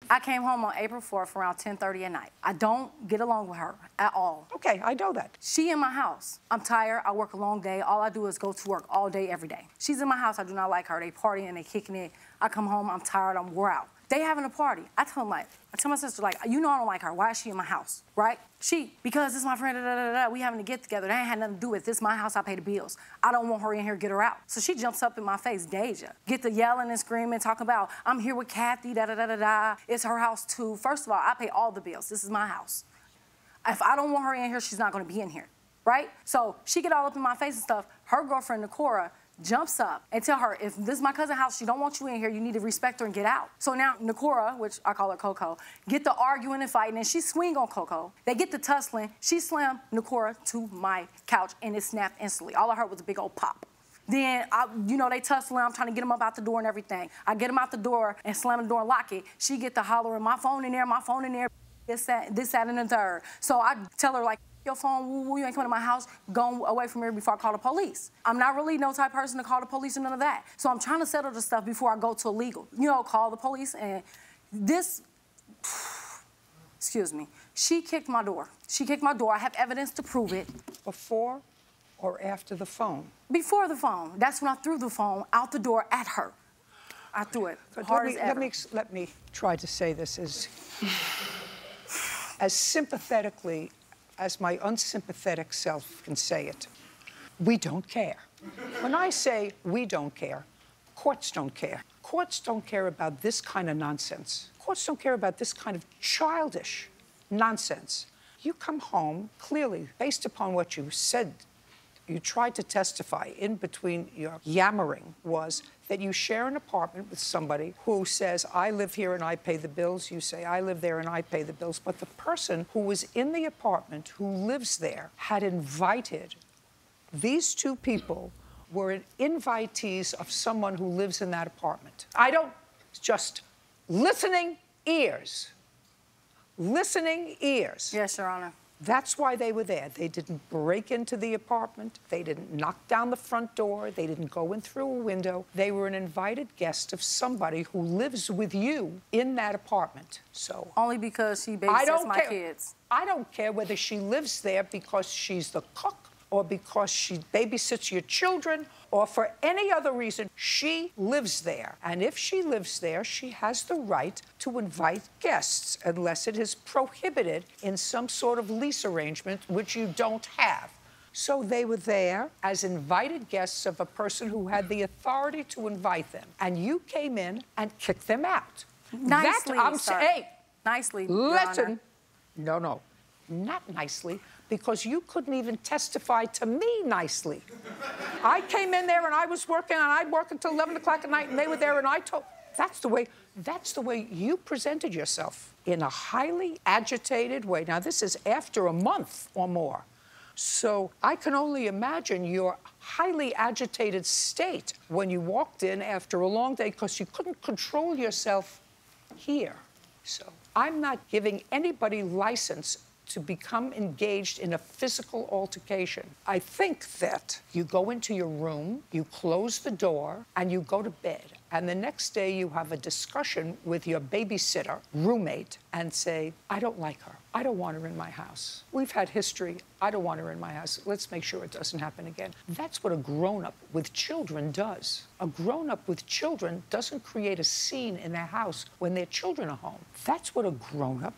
I came home on April 4th around 10:30 at night. I don't get along with her at all. Okay, I know that. She in my house. I'm tired. I work a long day. All I do is go to work all day, every day. She's in my house. I do not like her. They partying, they kicking it. I come home. I'm tired. I'm wore out. They having a party. I tell my sister, like, you know I don't like her. Why is she in my house, right? Because this is my friend, we having to get together. That ain't had nothing to do with this. My house, I pay the bills. I don't want her in here, get her out. So she jumps up in my face, Deja. Get to yelling and screaming, talking about, I'm here with Kathy, It's her house too. First of all, I pay all the bills. This is my house. If I don't want her in here, she's not gonna be in here, right? So she get all up in my face and stuff. Her girlfriend, Nakora, jumps up and tell her, if this is my cousin's house, she don't want you in here, you need to respect her and get out. So now Nakora, which I call her Coco, get to arguing and fighting, and she swing on Coco. They get to tussling. She slammed Nakora to my couch, and it snapped instantly. All I heard was a big old pop. Then, they tussling. I'm trying to get them up out the door and everything. I get them out the door and slam the door and lock it. She get to hollering, my phone in there, this, that, and the third. So I tell her, like, your phone, you ain't coming to my house, go away from here before I call the police. I'm not really no type of person to call the police or none of that. So I'm trying to settle the stuff before I go to illegal. Call the police, and this, excuse me, she kicked my door. She kicked my door. I have evidence to prove it. Before or after the phone? Before the phone. That's when I threw the phone out the door at her. I threw it hard as ever. Let me try to say this as sympathetically as my unsympathetic self can say it. We don't care. When I say we don't care, courts don't care. Courts don't care about this kind of nonsense. Courts don't care about this kind of childish nonsense. You come home, clearly, based upon what you said, you tried to testify in between your yammering was that you share an apartment with somebody who says, I live here and I pay the bills. You say, I live there and I pay the bills. But the person who was in the apartment, who lives there, had invited these two people were invitees of someone who lives in that apartment. Just listening ears. Listening ears. Yes, Your Honor. That's why they were there. They didn't break into the apartment. They didn't knock down the front door. They didn't go in through a window. They were an invited guest of somebody who lives with you in that apartment. So only because she babysits my kids. I don't care whether she lives there because she's the cook or because she babysits your children or for any other reason. She lives there. And if she lives there, she has the right to invite guests unless it is prohibited in some sort of lease arrangement, which you don't have. So they were there as invited guests of a person who had the authority to invite them. And you came in and kicked them out. Nicely, hey, nicely, listen. No, not nicely. Because you couldn't even testify to me nicely. I came in there and I was working, and I'd work until 11 o'clock at night, and they were there, and I told... That's the way you presented yourself, in a highly agitated way. Now, this is after a month or more. So I can only imagine your highly agitated state when you walked in after a long day because you couldn't control yourself here. So I'm not giving anybody license to become engaged in a physical altercation. I think that you go into your room, you close the door, and you go to bed. And the next day you have a discussion with your babysitter, roommate, and say, I don't like her. I don't want her in my house. We've had history. I don't want her in my house. Let's make sure it doesn't happen again. That's what a grown-up with children does. A grown-up with children doesn't create a scene in their house when their children are home. That's what a grown-up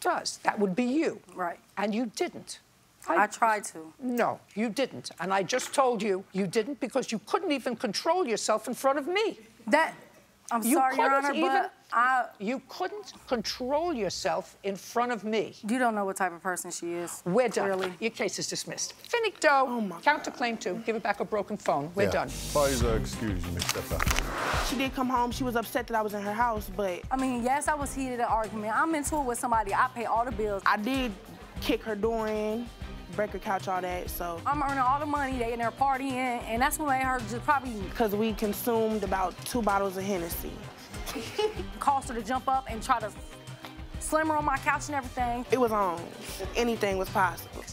does. That would be you. Right. And you didn't. I tried to. No, you didn't. And I just told you didn't because you couldn't even control yourself in front of me. I'm sorry, Your Honor, but you couldn't control yourself in front of me. You don't know what type of person she is. We're done. Clearly. Your case is dismissed. Finito. Oh my Counterclaim 2. Give it back a broken phone. We're done. Please excuse me, step back. She did come home. She was upset that I was in her house, but... I mean, yes, I was heated in an argument. I'm into it with somebody. I pay all the bills. I did kick her door in, break her couch, all that, so... I'm earning all the money. They in there partying, and that's what made her just probably... Because we consumed about 2 bottles of Hennessy. Caused her to jump up and try to slam her on my couch and everything. It was on. Anything was possible.